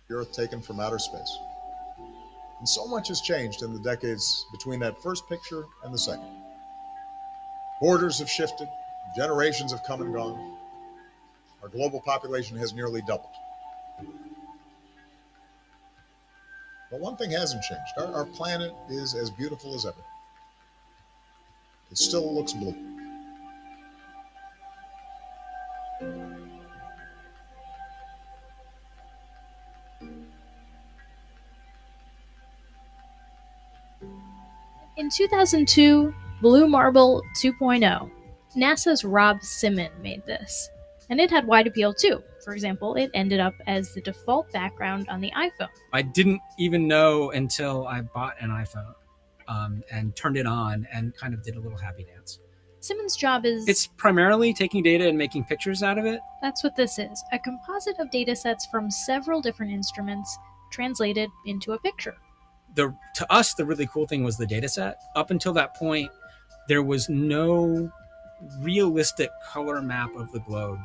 the Earth taken from outer space. And so much has changed in the decades between that first picture and the second. Borders have shifted, generations have come and gone. Our global population has nearly doubled. But one thing hasn't changed. Our planet is as beautiful as ever. It still looks blue. In 2002, Blue Marble 2.0, NASA's Rob Simon made this. And it had wide appeal too. For example, it ended up as the default background on the iPhone. I didn't even know until I bought an iPhone and turned it on and kind of did a little happy dance. Simon's job is... It's primarily taking data and making pictures out of it. That's what this is, a composite of data sets from several different instruments translated into a picture. To us, the really cool thing was the data set. Up until that point, there was no realistic color map of the globe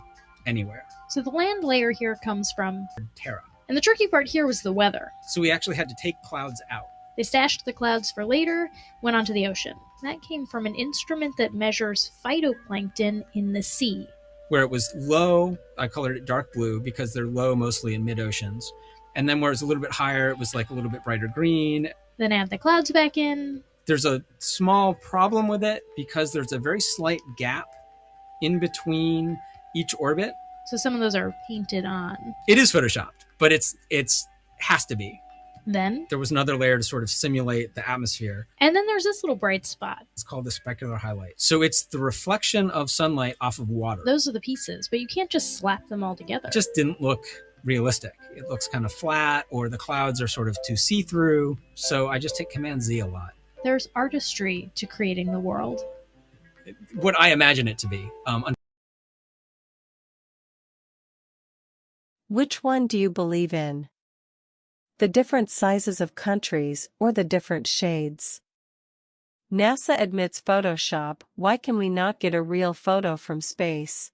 anywhere. So the land layer here comes from Terra. And the tricky part here was the weather. So we actually had to take clouds out. They stashed the clouds for later, went onto the ocean. That came from an instrument that measures phytoplankton in the sea. Where it was low, I colored it dark blue because they're low mostly in mid-oceans. And then where it's a little bit higher, it was like a little bit brighter green. Then add the clouds back in. There's a small problem with it because there's a very slight gap in between each orbit. So some of those are painted on. It is photoshopped, but it's has to be. Then there was another layer to sort of simulate the atmosphere. And then there's this little bright spot. It's called the specular highlight. So it's the reflection of sunlight off of water. Those are the pieces, but you can't just slap them all together. It just didn't look realistic. It looks kind of flat, or the clouds are sort of too see-through. So I just hit Command Z a lot. There's artistry to creating the world. What I imagine it to be. Which one do you believe in? The different sizes of countries or the different shades? NASA admits Photoshop. Why can we not get a real photo from space?